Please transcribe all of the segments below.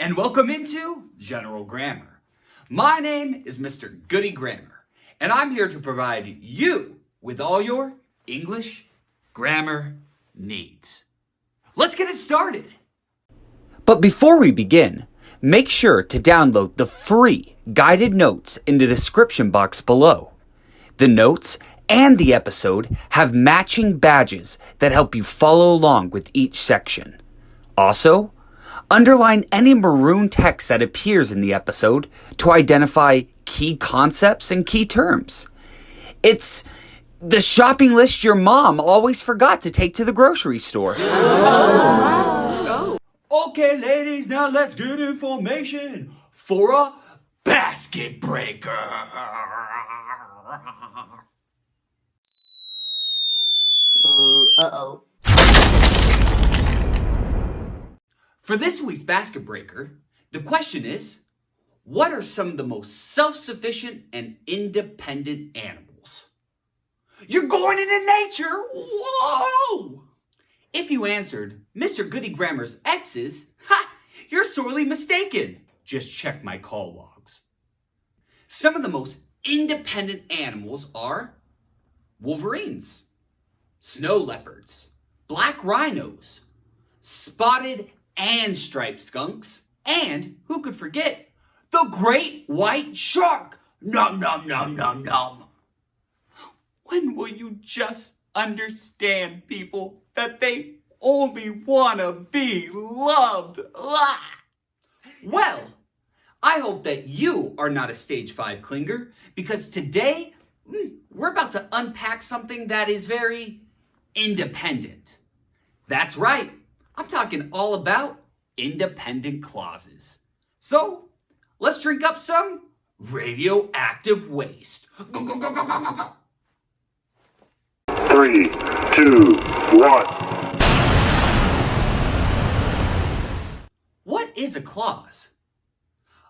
and welcome into General Grammar. My name is Mr. Goodie Grammar, and I'm here to provide you with all your English grammar needs. Let's get it started. But before we begin, make sure to download the free guided notes in the description box below. The notes and the episode have matching badges that help you follow along with each section. Also, underline any maroon text that appears in the episode to identify key concepts and key terms. It's the shopping list your mom always forgot to take to the grocery store. Okay, ladies, now let's get information for a Basketbreaker. Uh-oh. For this week's Basketbreaker, the question is, what are some of the most self-sufficient and independent animals? You're going into nature? Whoa! If you answered Mr. Goodie Grammar's X's, you're sorely mistaken. Just check my call logs. Some of the most independent animals are wolverines, snow leopards, black rhinos, spotted and striped skunks, and who could forget the great white shark? Nom nom nom nom nom. When will you just understand, people, that they only want to be loved? Well, I hope that you are not a stage 5 clinger, because today we're about to unpack something that is very independent. That's right. I'm talking all about independent clauses. So, let's drink up some radioactive waste. Go, go, go, go, go, go, go. 3, 2, 1. What is a clause?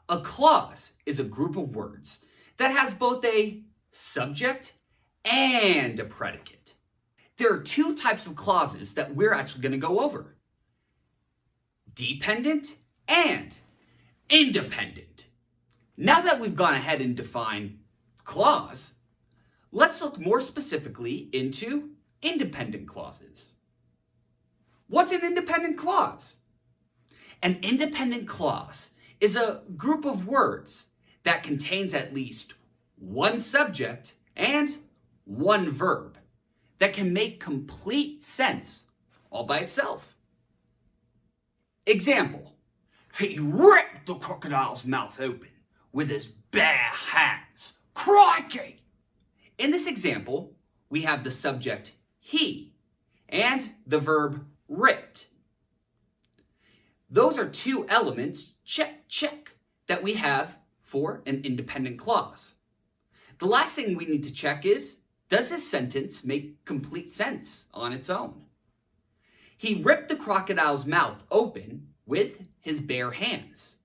A clause is a group of words that has both a subject and a predicate. There are two types of clauses that we're actually going to go over: dependent and independent. Now that we've gone ahead and defined clause, let's look more specifically into independent clauses. What's an independent clause? An independent clause is a group of words that contains at least one subject and one verb that can make complete sense all by itself. Example: he ripped the crocodile's mouth open with his bare hands. Crikey! In this example, we have the subject he and the verb ripped. Those are two elements, check, check, that we have for an independent clause. The last thing we need to check is, does this sentence make complete sense on its own? He ripped the crocodile's mouth open with his bare hands.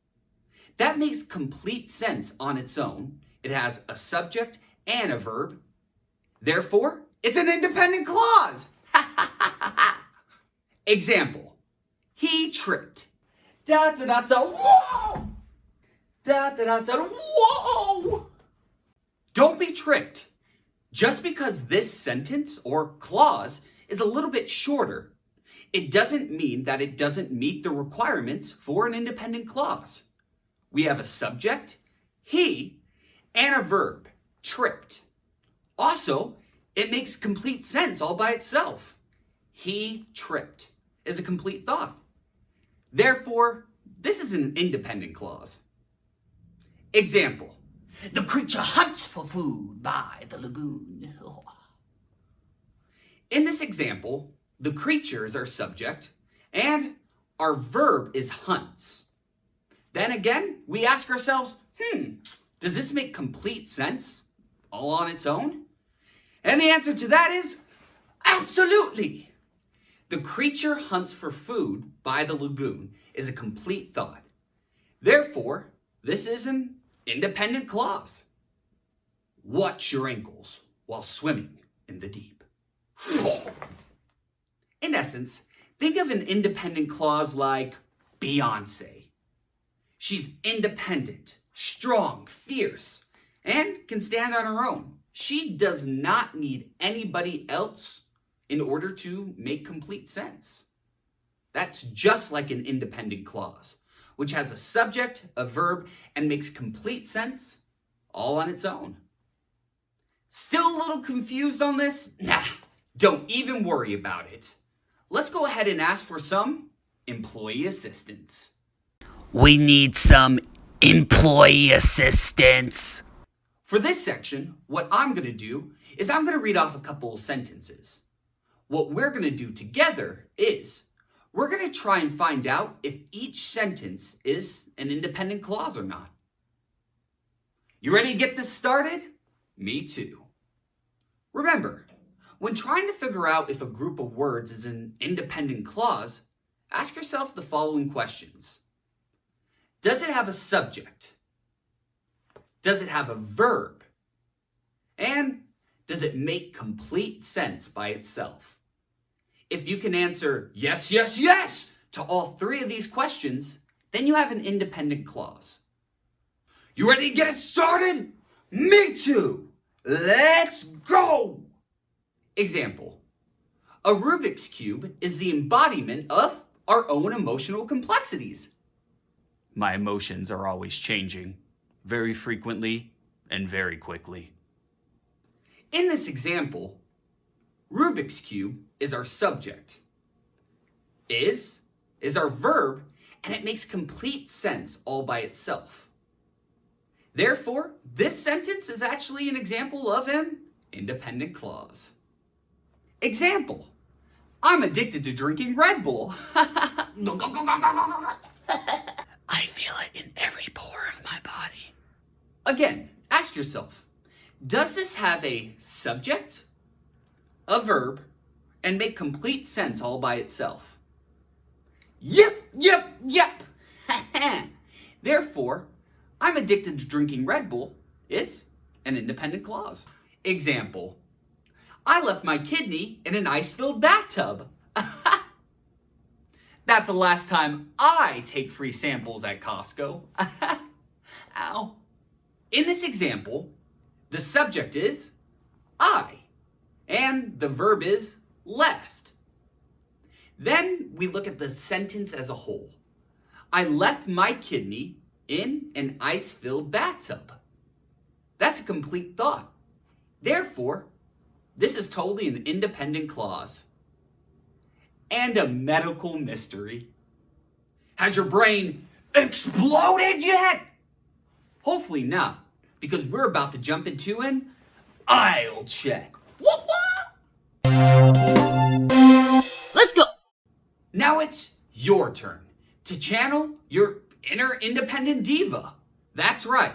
That makes complete sense on its own. It has a subject and a verb. Therefore, it's an independent clause. Example: he tripped. Da da da da. Whoa! Da da da da. Whoa! Don't be tricked. Just because this sentence or clause is a little bit shorter, it doesn't mean that it doesn't meet the requirements for an independent clause. We have a subject, he, and a verb, tripped. Also, it makes complete sense all by itself. He tripped is a complete thought. Therefore, this is an independent clause. Example: the creature hunts for food by the lagoon. In this example, the creature is our subject and our verb is hunts. Then again, we ask ourselves, does this make complete sense all on its own? And the answer to that is absolutely. The creature hunts for food by the lagoon is a complete thought. Therefore, this is an independent clause. Watch your ankles while swimming in the deep. In essence, think of an independent clause like Beyonce. She's independent, strong, fierce, and can stand on her own. She does not need anybody else in order to make complete sense. That's just like an independent clause, which has a subject, a verb, and makes complete sense all on its own. Still a little confused on this? Nah, don't even worry about it. Let's go ahead and ask for some employee assistance. We need some employee assistance. For this section, what I'm going to do is I'm going to read off a couple of sentences. What we're going to do together is we're going to try and find out if each sentence is an independent clause or not. You ready to get this started? Me too. Remember, when trying to figure out if a group of words is an independent clause, ask yourself the following questions. Does it have a subject? Does it have a verb? And does it make complete sense by itself? If you can answer yes, yes, yes to all three of these questions, then you have an independent clause. You ready to get it started? Me too. Let's go. Example. A Rubik's Cube is the embodiment of our own emotional complexities. My emotions are always changing, very frequently and very quickly. In this example, Rubik's Cube is our subject. Is our verb, and it makes complete sense all by itself. Therefore, this sentence is actually an example of an independent clause. Example. I'm addicted to drinking Red Bull. I feel it in every pore of my body. Again, ask yourself, does this have a subject, a verb, and make complete sense all by itself? Yep. Therefore, I'm addicted to drinking Red Bull is an independent clause. Example, I left my kidney in an ice-filled bathtub. That's the last time I take free samples at Costco. Ow. In this example, the subject is I, and the verb is left. Then we look at the sentence as a whole. I left my kidney in an ice-filled bathtub. That's a complete thought. Therefore, this is totally an independent clause. And a medical mystery. Has your brain exploded yet? Hopefully not, because we're about to jump into an aisle check. What? Let's go. Now it's your turn to channel your inner independent diva. That's right.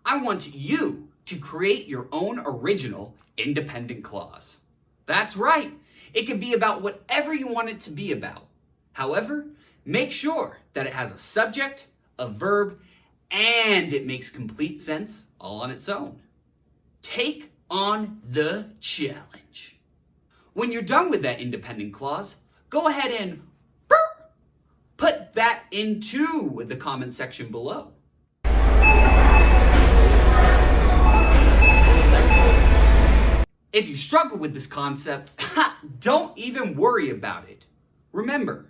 I want you to create your own original independent clause. That's right. It can be about whatever you want it to be about. However, make sure that it has a subject, a verb, and it makes complete sense all on its own. Take on the challenge. When you're done with that independent clause, go ahead and put that into the comment section below. If you struggle with this concept, don't even worry about it. Remember,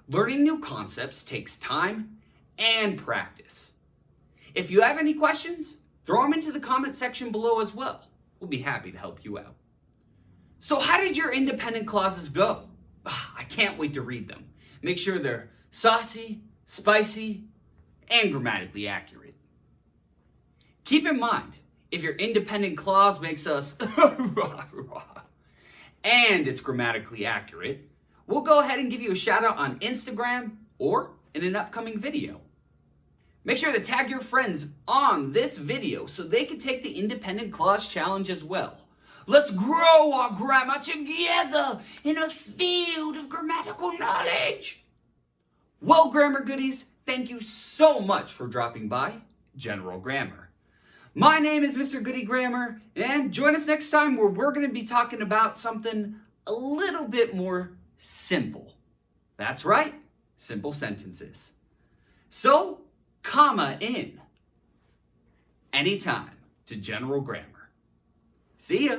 learning new concepts takes time and practice. If you have any questions, throw them into the comment section below as well. We'll be happy to help you out. So how did your independent clauses go? I can't wait to read them. Make sure they're saucy, spicy, and grammatically accurate. Keep in mind, if your independent clause makes us and it's grammatically accurate, we'll go ahead and give you a shout out on Instagram or in an upcoming video. Make sure to tag your friends on this video so they can take the independent clause challenge as well. Let's grow our grammar together in a field of grammatical knowledge. Well, grammar goodies, thank you so much for dropping by General Grammar. My name is Mr. Goodie Grammar, and join us next time where we're going to be talking about something a little bit more simple. That's right, simple sentences. So, comma in anytime to general grammar. See ya.